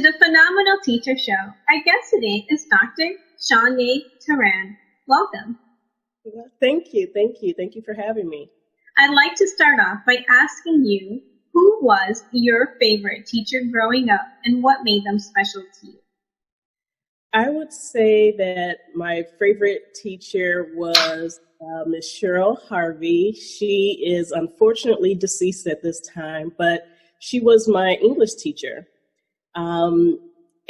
to the Phenomenal Teacher Show. Our guest today is Dr. Shané and Diana. Welcome. Well, thank you. Thank you for having me. I'd like to start off by asking you, who was your favorite teacher growing up and what made them special to you? I would say that my favorite teacher was Miss Cheryl Harvey. She is unfortunately deceased at this time, but she was my English teacher.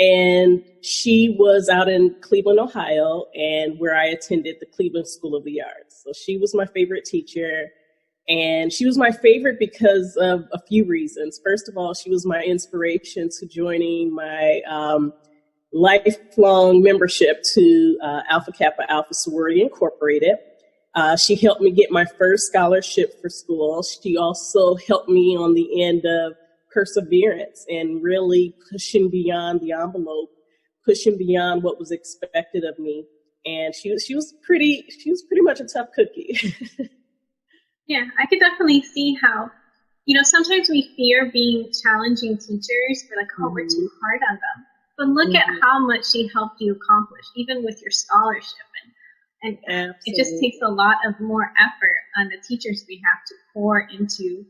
And she was out in Cleveland, Ohio, and where I attended the Cleveland School of the Arts. So she was my favorite teacher. And she was my favorite because of a few reasons. First of all, she was my inspiration to joining my lifelong membership to Alpha Kappa Alpha Sorority Incorporated. She helped me get my first scholarship for school. She also helped me on the end of perseverance and really pushing beyond the envelope, pushing beyond what was expected of me. And she was pretty much a tough cookie. Yeah, I could definitely see how, sometimes we fear being challenging teachers. We're like, we're too hard on them. But look at how much she helped you accomplish, even with your scholarship. And it just takes a lot of more effort on the teachers we have to pour into,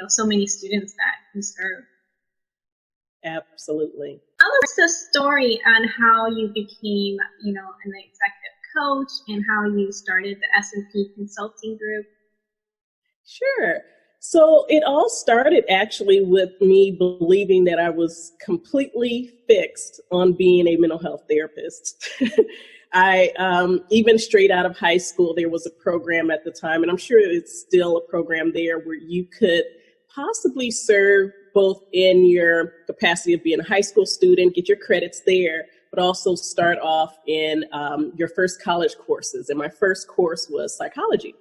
so many students that we serve. Absolutely. Tell us the story on how you became, an executive coach and how you started the S&P Consulting Group. Sure. So it all started actually with me believing that I was completely fixed on being a mental health therapist. Even straight out of high school, there was a program at the time, and I'm sure it's still a program there where you could possibly serve both in your capacity of being a high school student, get your credits there, but also start off in your first college courses. And my first course was psychology.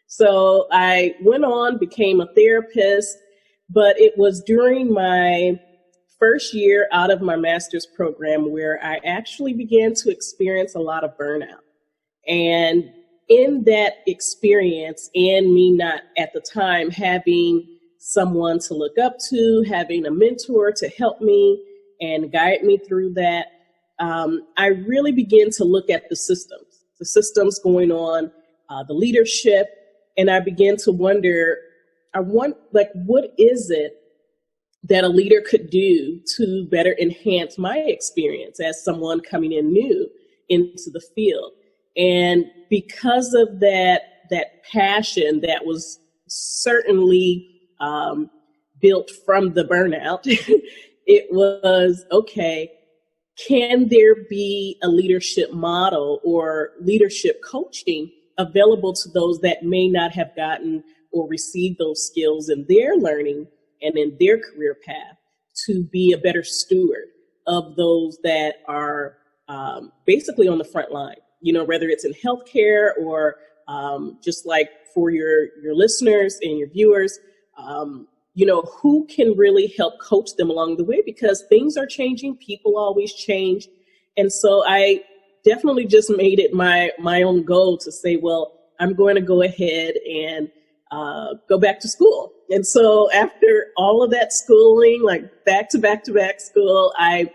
So I went on, became a therapist, but it was during my first year out of my master's program where I actually began to experience a lot of burnout. And in that experience, and me not at the time having someone to look up to, having a mentor to help me and guide me through that, I really began to look at the systems going on, the leadership, and I began to wonder, what is it that a leader could do to better enhance my experience as someone coming in new into the field? And because of that passion that was certainly built from the burnout, it was, okay, can there be a leadership model or leadership coaching available to those that may not have gotten or received those skills in their learning and in their career path to be a better steward of those that are basically on the front line, whether it's in healthcare or just like for your listeners and your viewers, who can really help coach them along the way, because things are changing, people always change. And so I definitely just made it my own goal to say, well, I'm going to go ahead and go back to school. And so after all of that schooling, like back to back school, I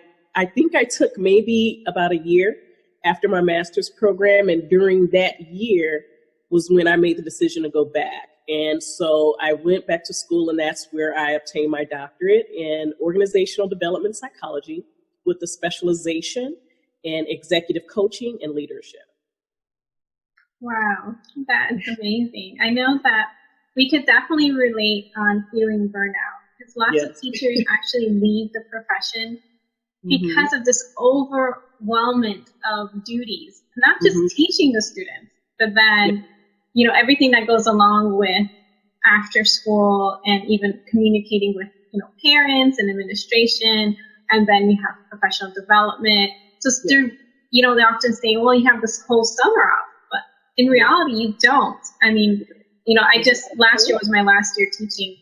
think I took maybe about a year after my master's program. And during that year was when I made the decision to go back. And so I went back to school, and that's where I obtained my doctorate in organizational development psychology with a specialization in executive coaching and leadership. Wow, that's amazing. I know that we could definitely relate on feeling burnout, because lots of teachers actually leave the profession because of this overwhelmment of duties, not just teaching the students, but then, everything that goes along with after school and even communicating with, parents and administration. And then you have professional development. So, they often say, well, you have this whole summer off, but in reality, you don't. I mean, last year was my last year teaching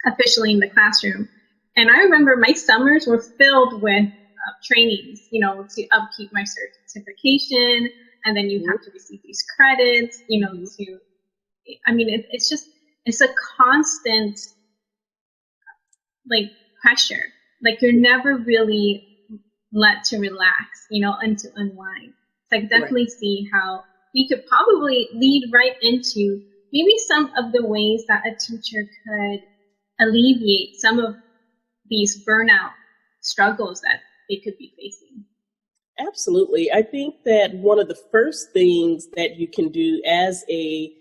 officially in the classroom. And I remember my summers were filled with trainings, to upkeep my certification. And then you have to receive these credits, it's a constant, pressure. like you're never really let to relax, and to unwind. So I definitely see how we could probably lead right into maybe some of the ways that a teacher could alleviate some of these burnout struggles that they could be facing. Absolutely. I think that one of the first things that you can do as a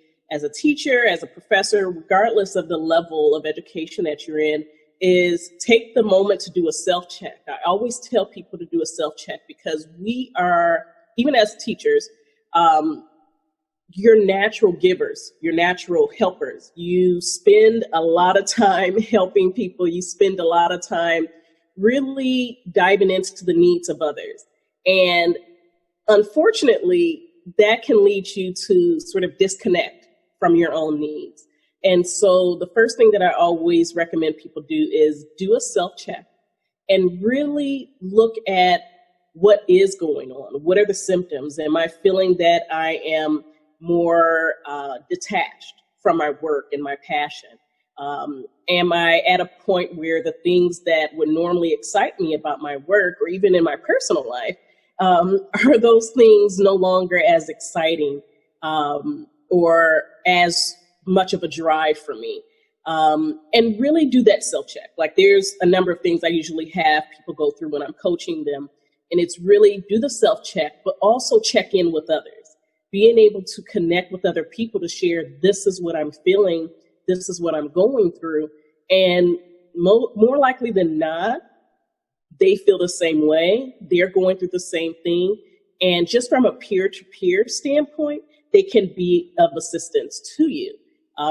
teacher, as a professor, regardless of the level of education that you're in, is take the moment to do a self-check. I always tell people to do a self-check because we are, even as teachers, you're natural givers, you're natural helpers. You spend a lot of time helping people. You spend a lot of time really diving into the needs of others. And unfortunately, that can lead you to sort of disconnect from your own needs. And so the first thing that I always recommend people do is do a self-check and really look at what is going on. What are the symptoms? Am I feeling that I am more detached from my work and my passion? Am I at a point where the things that would normally excite me about my work or even in my personal life, are those things no longer as exciting or as much of a drive for me? And really do that self-check. Like there's a number of things I usually have people go through when I'm coaching them. And it's really do the self-check, but also check in with others. Being able to connect with other people to share, this is what I'm feeling, this is what I'm going through. And more likely than not, they feel the same way. They're going through the same thing. And just from a peer-to-peer standpoint, they can be of assistance to you,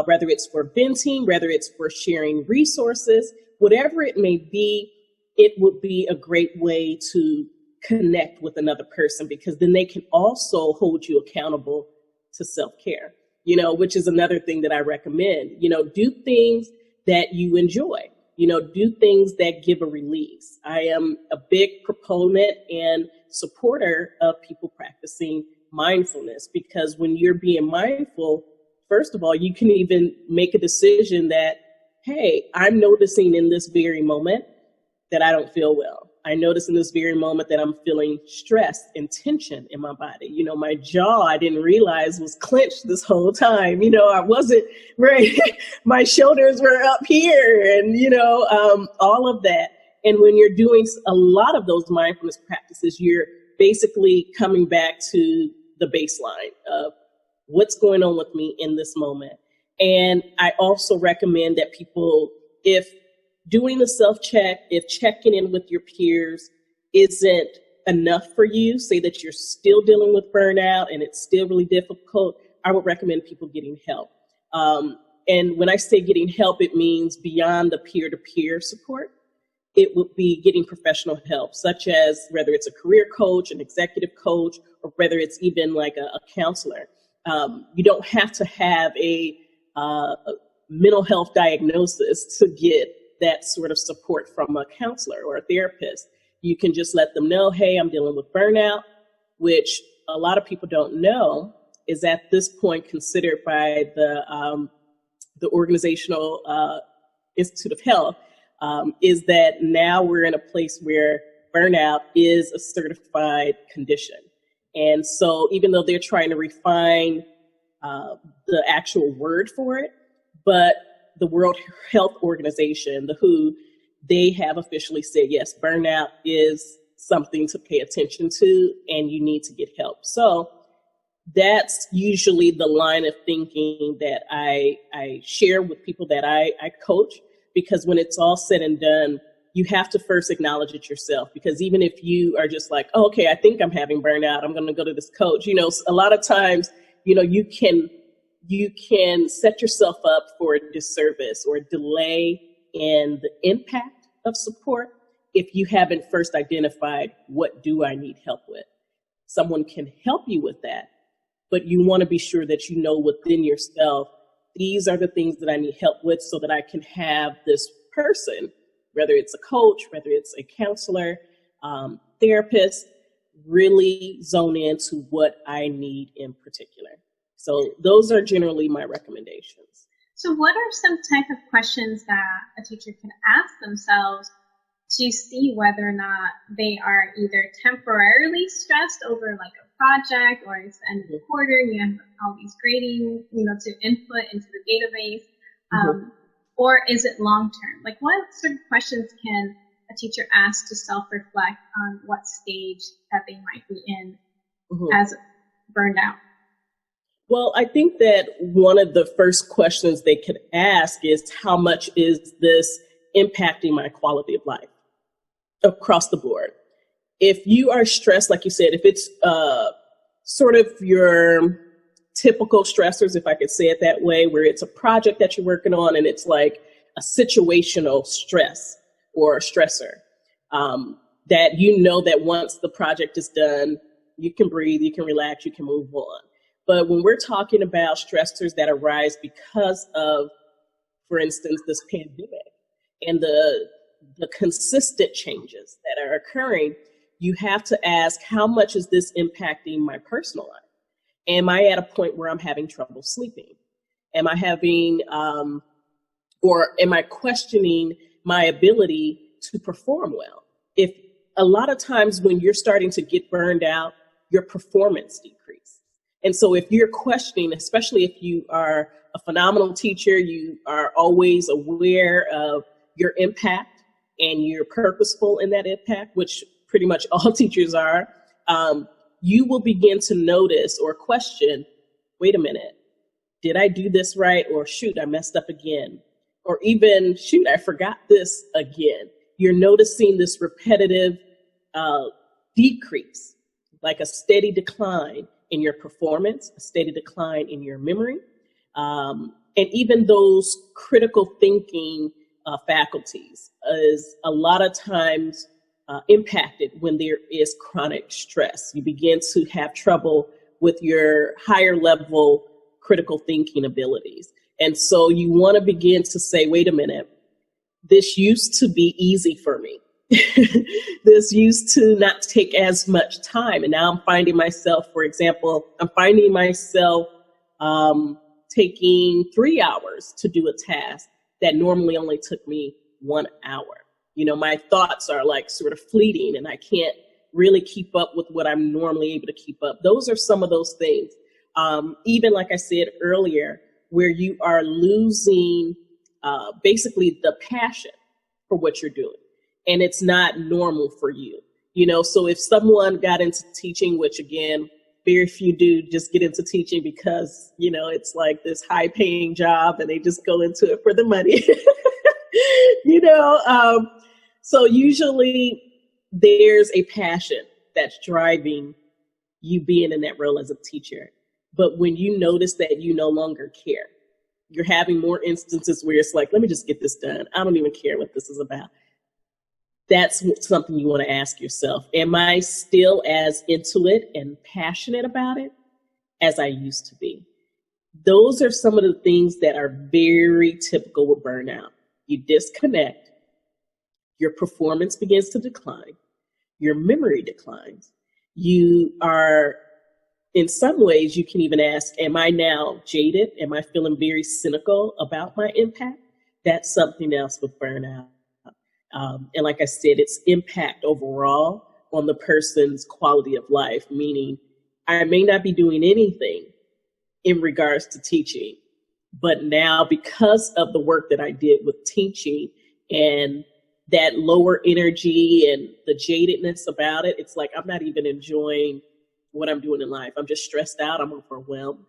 whether it's for venting, whether it's for sharing resources, whatever it may be, it would be a great way to connect with another person because then they can also hold you accountable to self-care, which is another thing that I recommend. Do things that you enjoy. Do things that give a release. I am a big proponent and supporter of people practicing mindfulness because when you're being mindful, first of all, you can even make a decision that, hey, I'm noticing in this very moment that I don't feel well. I notice in this very moment that I'm feeling stress and tension in my body. My jaw, I didn't realize was clenched this whole time. I wasn't very, my shoulders were up here and, all of that. And when you're doing a lot of those mindfulness practices, you're basically coming back to the baseline of what's going on with me in this moment. And I also recommend that people, if doing the self-check, if checking in with your peers isn't enough for you, say that you're still dealing with burnout and it's still really difficult, I would recommend people getting help. And when I say getting help, it means beyond the peer-to-peer support. It would be getting professional help, such as whether it's a career coach, an executive coach, or whether it's even like a counselor. You don't have to have a mental health diagnosis to get that sort of support from a counselor or a therapist. You can just let them know, hey, I'm dealing with burnout, which a lot of people don't know is at this point considered by the Organizational Institute of Health, is that now we're in a place where burnout is a certified condition. And so even though they're trying to refine the actual word for it, but the World Health Organization, the WHO, they have officially said, yes, burnout is something to pay attention to and you need to get help. So that's usually the line of thinking that I share with people that I coach, because when it's all said and done, you have to first acknowledge it yourself. Because even if you are just like, oh, okay, I think I'm having burnout, I'm going to go to this coach. A lot of times, you can set yourself up for a disservice or a delay in the impact of support if you haven't first identified, what do I need help with? Someone can help you with that, but you want to be sure that you know within yourself, these are the things that I need help with so that I can have this person, whether it's a coach, whether it's a counselor, therapist, really zone into what I need in particular. So those are generally my recommendations. So what are some type of questions that a teacher can ask themselves to see whether or not they are either temporarily stressed over like a project, or it's the end of the quarter and you have all these grading, to input into the database, or is it long term? Like, what sort of questions can a teacher ask to self-reflect on what stage that they might be in as burned out? Well, I think that one of the first questions they could ask is, how much is this impacting my quality of life across the board? If you are stressed, like you said, if it's sort of your typical stressors, if I could say it that way, where it's a project that you're working on and it's like a situational stress or a stressor, that that once the project is done, you can breathe, you can relax, you can move on. But when we're talking about stressors that arise because of, for instance, this pandemic and the consistent changes that are occurring, you have to ask, how much is this impacting my personal life? Am I at a point where I'm having trouble sleeping? Am I having, or am I questioning my ability to perform well? If a lot of times when you're starting to get burned out, your performance decreases. And so if you're questioning, especially if you are a phenomenal teacher, you are always aware of your impact and you're purposeful in that impact, which pretty much all teachers are, you will begin to notice or question, wait a minute, did I do this right? Or shoot, I messed up again. Or even, shoot, I forgot this again. You're noticing this repetitive decrease, like a steady decline in your performance, a steady decline in your memory, and even those critical thinking faculties is a lot of times impacted when there is chronic stress. You begin to have trouble with your higher level critical thinking abilities. And so you want to begin to say, wait a minute, this used to be easy for me. This used to not take as much time. And now I'm finding myself, for example, taking 3 hours to do a task that normally only took me 1 hour. My thoughts are like sort of fleeting and I can't really keep up with what I'm normally able to keep up. Those are some of those things. Even like I said earlier, where you are losing basically the passion for what you're doing. And it's not normal for you. So if someone got into teaching, which again, very few do just get into teaching because, it's like this high paying job and they just go into it for the money. So usually there's a passion that's driving you being in that role as a teacher. But when you notice that you no longer care, you're having more instances where it's like, let me just get this done. I don't even care what this is about. That's something you want to ask yourself. Am I still as into it and passionate about it as I used to be? Those are some of the things that are very typical with burnout. You disconnect, your performance begins to decline, your memory declines. You are, in some ways, you can even ask, am I now jaded? Am I feeling very cynical about my impact? That's something else with burnout. And like I said, its impact overall on the person's quality of life, meaning I may not be doing anything in regards to teaching, but now because of the work that I did with teaching and that lower energy and the jadedness about it, it's like I'm not even enjoying what I'm doing in life. I'm just stressed out. I'm overwhelmed.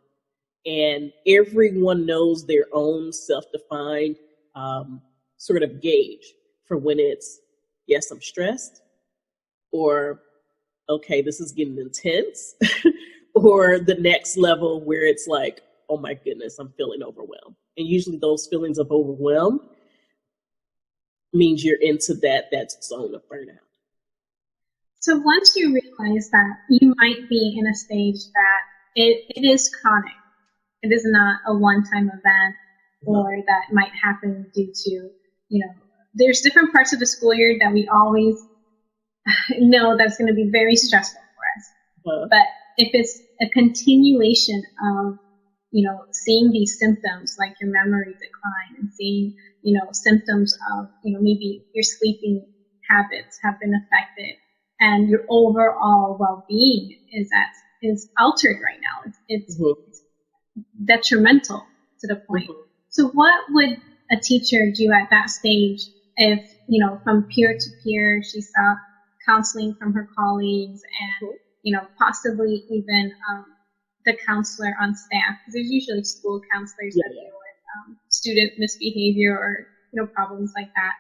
And everyone knows their own self-defined sort of gauge for when it's, yes, I'm stressed, or, okay, this is getting intense, or the next level where it's like, oh my goodness, I'm feeling overwhelmed. And usually those feelings of overwhelmed means you're into that zone of burnout. So once you realize that you might be in a stage that it is chronic, it is not a one-time event, or that might happen due to, there's different parts of the school year that we always know that's going to be very stressful for us. But if it's a continuation of, seeing these symptoms like your memory decline and seeing, symptoms of, maybe your sleeping habits have been affected, and your overall well-being is altered right now. It's detrimental to the point. So what would a teacher do at that stage if, from peer to peer, she saw counseling from her colleagues and, possibly even the counselor on staff, because there's usually school counselors that deal with student misbehavior or, problems like that.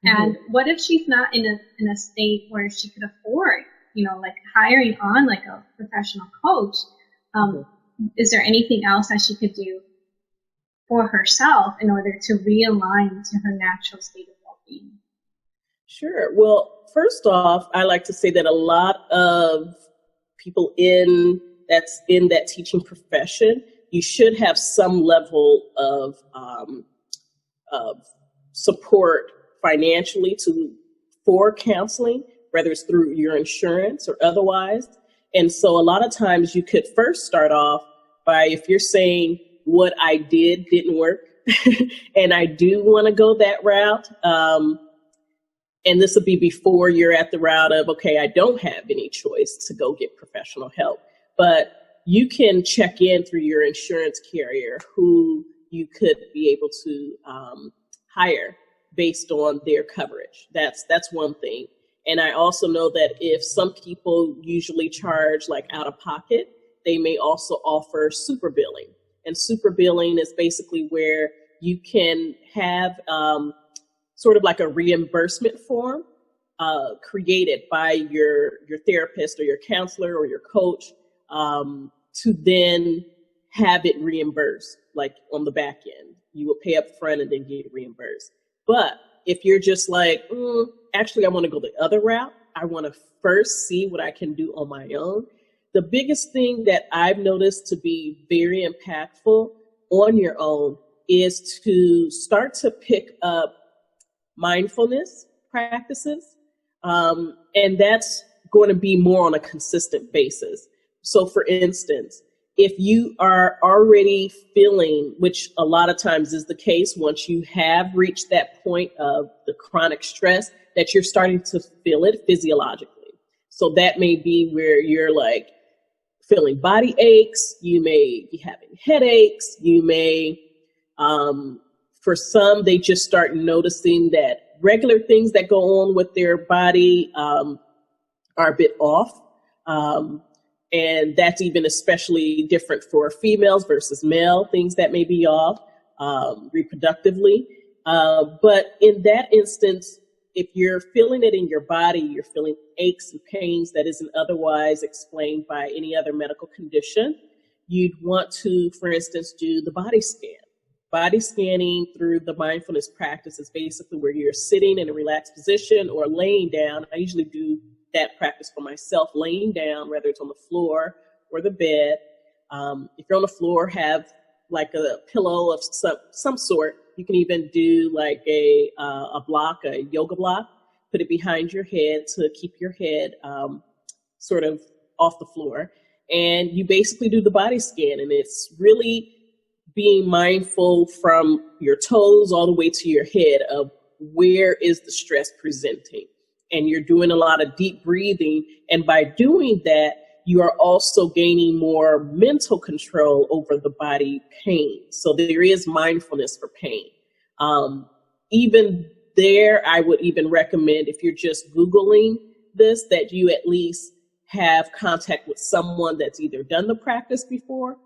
And what if she's not in a state where she could afford, like hiring on like a professional coach? Is there anything else that she could do for herself in order to realign to her natural state of well-being? Sure. Well, first off, I like to say that a lot of people in that teaching profession, you should have some level of support financially for counseling, whether it's through your insurance or otherwise. And so a lot of times you could first start off by, if you're saying what I didn't work and I do want to go that route, and this will be before you're at the route of, okay, I don't have any choice to go get professional help. But you can check in through your insurance carrier who you could be able to hire based on their coverage. That's one thing. And I also know that if some people usually charge like out of pocket, they may also offer super billing. And super billing is basically where you can have sort of like a reimbursement form created by your therapist or your counselor or your coach to then have it reimbursed, like on the back end. You will pay up front and then get reimbursed. But if you're just like, actually, I want to go the other route, I want to first see what I can do on my own. The biggest thing that I've noticed to be very impactful on your own is to start to pick up mindfulness practices. And that's going to be more on a consistent basis. So for instance, if you are already feeling, which a lot of times is the case once you have reached that point of the chronic stress, that you're starting to feel it physiologically. So that may be where you're like feeling body aches, you may be having headaches, you may, for some, they just start noticing that regular things that go on with their body are a bit off. And that's even especially different for females versus male, things that may be off reproductively. But in that instance, if you're feeling it in your body, you're feeling aches and pains that isn't otherwise explained by any other medical condition, you'd want to, for instance, do the body scan. Body scanning through the mindfulness practice is basically where you're sitting in a relaxed position or laying down. I usually do that practice for myself, laying down, whether it's on the floor or the bed. If you're on the floor, have like a pillow of some sort. You can even do like a yoga block, put it behind your head to keep your head sort of off the floor. And you basically do the body scan, and it's really being mindful from your toes all the way to your head of where is the stress presenting. And you're doing a lot of deep breathing. And by doing that, you are also gaining more mental control over the body pain. So there is mindfulness for pain. Even there, I would even recommend, if you're just Googling this, that you at least have contact with someone that's either done the practice before,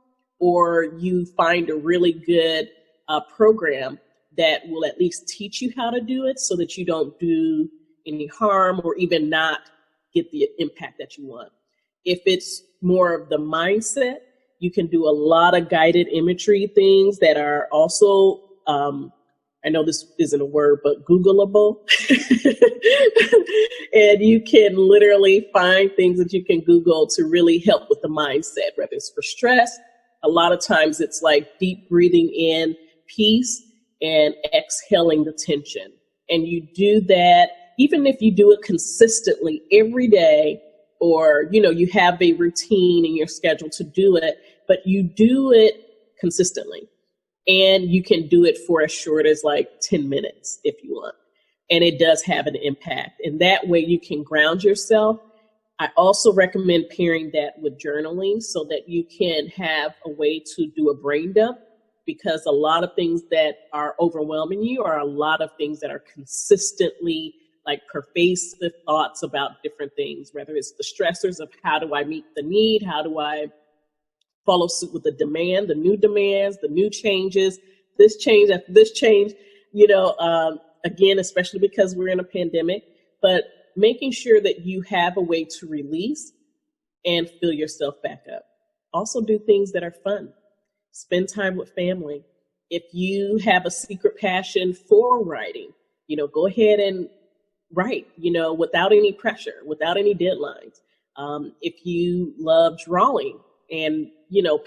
or you find a really good program that will at least teach you how to do it so that you don't do any harm or even not get the impact that you want. If it's more of the mindset, you can do a lot of guided imagery things that are also, I know this isn't a word, but Googleable. And you can literally find things that you can Google to really help with the mindset, whether it's for stress. A lot of times it's like deep breathing in peace and exhaling the tension. And you do that, even if you do it consistently every day, or, you have a routine in your schedule to do it, but you do it consistently. And you can do it for as short as like 10 minutes if you want. and it does have an impact. And that way you can ground yourself. I also recommend pairing that with journaling so that you can have a way to do a brain dump, because a lot of things that are overwhelming you are a lot of things that are consistently like pervasive thoughts about different things, whether it's the stressors of how do I meet the need, how do I follow suit with the demand, the new demands, the new changes, this change after this change, again, especially because we're in a pandemic, but making sure that you have a way to release and fill yourself back up. Also do things that are fun. Spend time with family. If you have a secret passion for writing, go ahead and write, without any pressure, without any deadlines. If you love drawing and,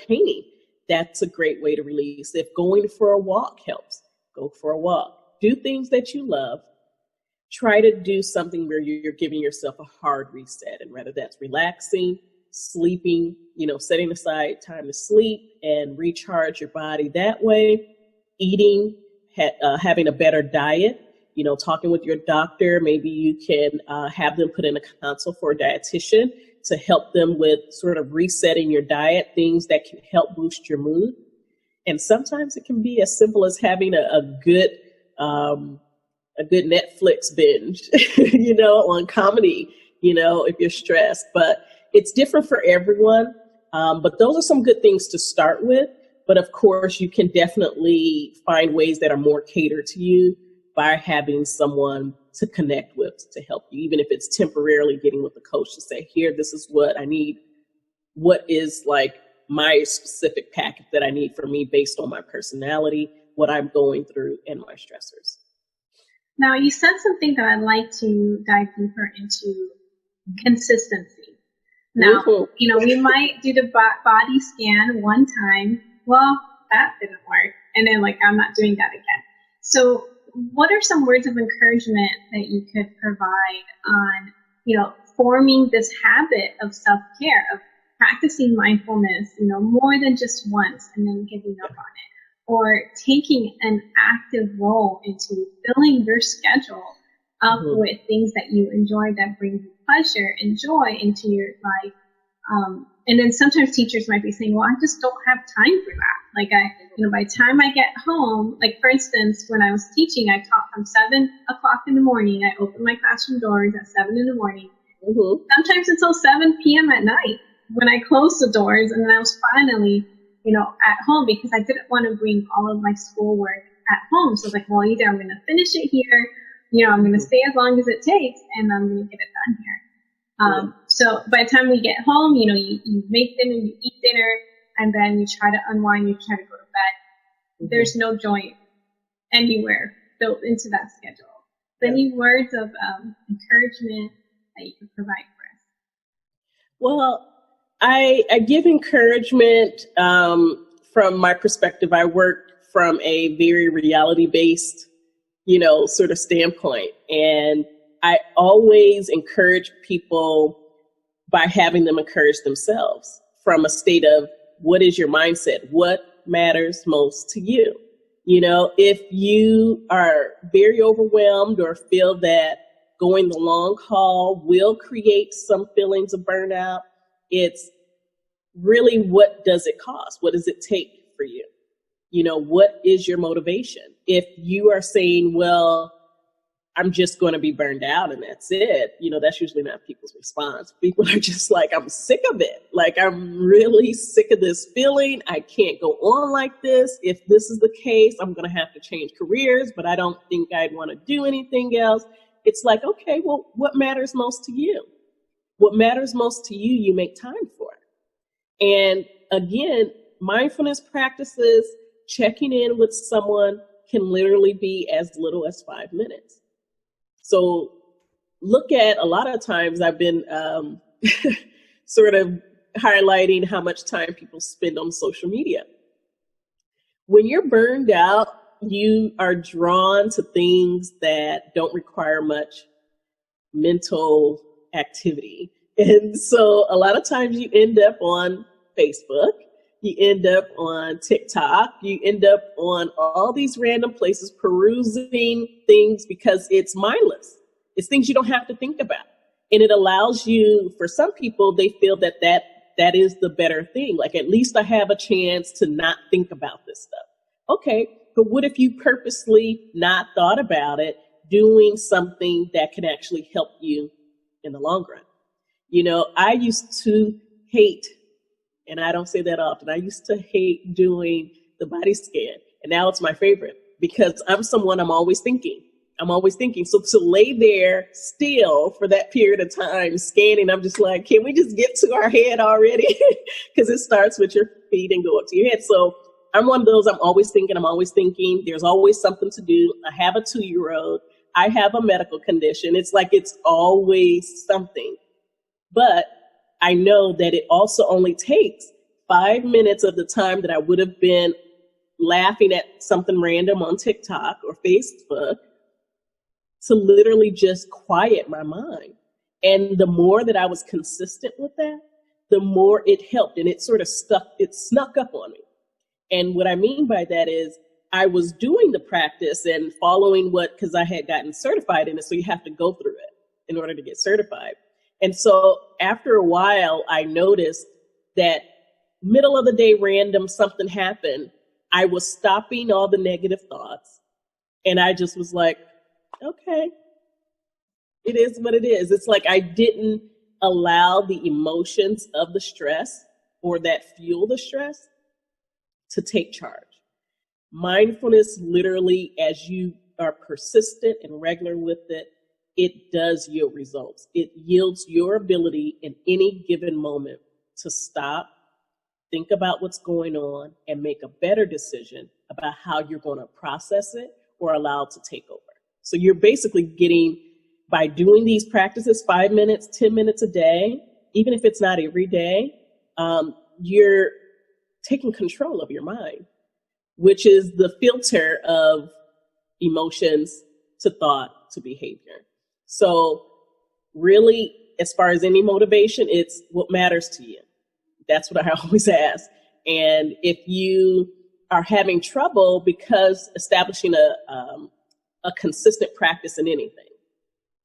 painting, that's a great way to release. If going for a walk helps, go for a walk. Do things that you love. Try to do something where you're giving yourself a hard reset, and whether that's relaxing, sleeping, setting aside time to sleep and recharge your body that way, eating, having a better diet, talking with your doctor. Maybe you can have them put in a consult for a dietitian to help them with sort of resetting your diet, things that can help boost your mood. And sometimes it can be as simple as having a good Netflix binge, on comedy, if you're stressed. But it's different for everyone. But those are some good things to start with. But of course, you can definitely find ways that are more catered to you by having someone to connect with to help you, even if it's temporarily getting with a coach to say, here, this is what I need. What is like my specific package that I need for me based on my personality, what I'm going through, and my stressors. Now, you said something that I'd like to dive deeper into: consistency. Now, we might do the body scan one time. Well, that didn't work. And then I'm not doing that again. So what are some words of encouragement that you could provide on, forming this habit of self-care, of practicing mindfulness, more than just once and then giving up on it, or taking an active role into filling your schedule up with things that you enjoy, that bring you pleasure and joy into your life. And then sometimes teachers might be saying, well, I just don't have time for that. By the time I get home, for instance, when I was teaching, I taught from 7 o'clock in the morning. I opened my classroom doors at 7 in the morning, sometimes until 7 p.m. at night when I closed the doors. And then I was finally, at home, because I didn't want to bring all of my schoolwork at home. So I was like, well, either I'm going to finish it here, I'm going to stay as long as it takes, and I'm going to get it done here. So by the time we get home, you make dinner, you eat dinner, and then you try to unwind, you try to go to bed. There's no joy anywhere built into that schedule. So any words of encouragement that you could provide for us? Well, I give encouragement from my perspective. I work from a very reality-based, sort of standpoint. And I always encourage people by having them encourage themselves from a state of, what is your mindset? What matters most to you? If you are very overwhelmed or feel that going the long haul will create some feelings of burnout, it's really, what does it cost? What does it take for you? What is your motivation? If you are saying, well, I'm just going to be burned out and that's it, that's usually not people's response. People are just like, I'm sick of it. I'm really sick of this feeling. I can't go on like this. If this is the case, I'm going to have to change careers, but I don't think I'd want to do anything else. It's like, okay, well, what matters most to you? What matters most to you, you make time for it. And again, mindfulness practices, checking in with someone can literally be as little as 5 minutes. So look at, a lot of times I've been sort of highlighting how much time people spend on social media. When you're burned out, you are drawn to things that don't require much mental activity. And so a lot of times you end up on Facebook, You end up on TikTok. You end up on all these random places perusing things because it's mindless. It's things you don't have to think about. And it allows you, for some people, they feel that is the better thing. Like, at least I have a chance to not think about this stuff. Okay, but what if you purposely not thought about it, doing something that can actually help you in the long run? You know, I used to hate, and I don't say that often, I used to hate doing the Bodyscan. And now it's my favorite because I'm always thinking. So to lay there still for that period of time scanning, I'm just like, can we just get to our head already? Because it starts with your feet and go up to your head. So I'm one of those, I'm always thinking. There's always something to do. I have a 2-year-old. I have a medical condition. It's like it's always something. But I know that it also only takes 5 minutes of the time that I would have been laughing at something random on TikTok or Facebook to literally just quiet my mind. And the more that I was consistent with that, the more it helped. And it sort of snuck up on me. And what I mean by that is I was doing the practice and following because I had gotten certified in it. So you have to go through it in order to get certified. And so after a while, I noticed that middle of the day, random, something happened. I was stopping all the negative thoughts. And I just was like, okay, it is what it is. It's like I didn't allow the emotions of the stress or that fuel the stress to take charge. Mindfulness, literally, as you are persistent and regular with it, it does yield results. It yields your ability in any given moment to stop, think about what's going on, and make a better decision about how you're going to process it or allow it to take over. So you're basically getting, by doing these practices, 5 minutes, 10 minutes a day, even if it's not every day, you're taking control of your mind, which is the filter of emotions to thought to behavior. So really, as far as any motivation, it's what matters to you. That's what I always ask. And if you are having trouble because establishing a consistent practice in anything,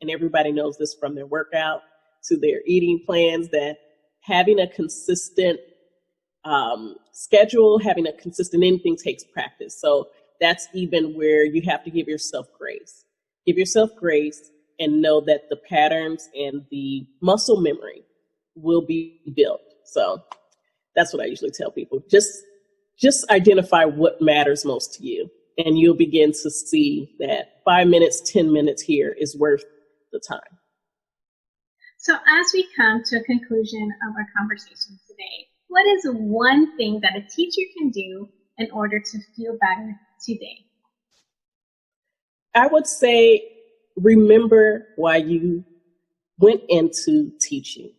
and everybody knows this from their workout to their eating plans, that having a consistent schedule, having a consistent anything takes practice. So that's even where you have to give yourself grace. Give yourself grace and know that the patterns and the muscle memory will be built. So that's what I usually tell people. Just identify what matters most to you, and you'll begin to see that 5 minutes, 10 minutes here is worth the time. So as we come to a conclusion of our conversation today, what is one thing that a teacher can do in order to feel better today? I would say, remember why you went into teaching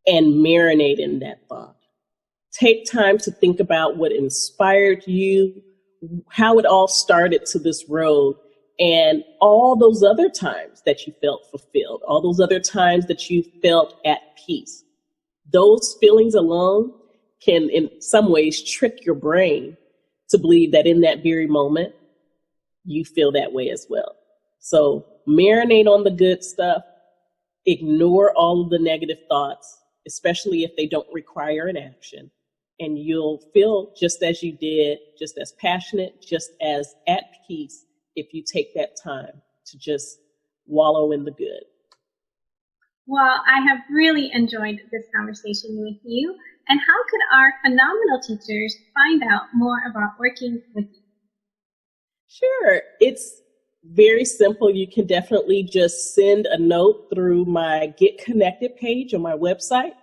and marinate in that thought. Take time to think about what inspired you, how it all started to this road, and all those other times that you felt fulfilled, all those other times that you felt at peace. Those feelings alone can, in some ways, trick your brain to believe that in that very moment, you feel that way as well. So marinate on the good stuff, ignore all of the negative thoughts, especially if they don't require an action. And you'll feel just as you did, just as passionate, just as at peace if you take that time to just wallow in the good. Well, I have really enjoyed this conversation with you. And how could our phenomenal teachers find out more about working with you? Sure. It's very simple. You can definitely just send a note through my Get Connected page on my website.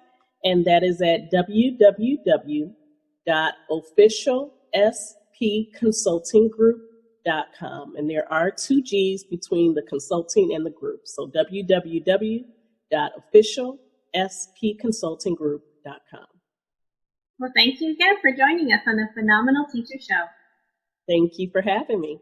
And that is at www.officialspconsultinggroup.com. And there are 2 G's between the consulting and the group. So www.officialspconsultinggroup.com. Well, thank you again for joining us on the Phenomenal Teacher Show. Thank you for having me.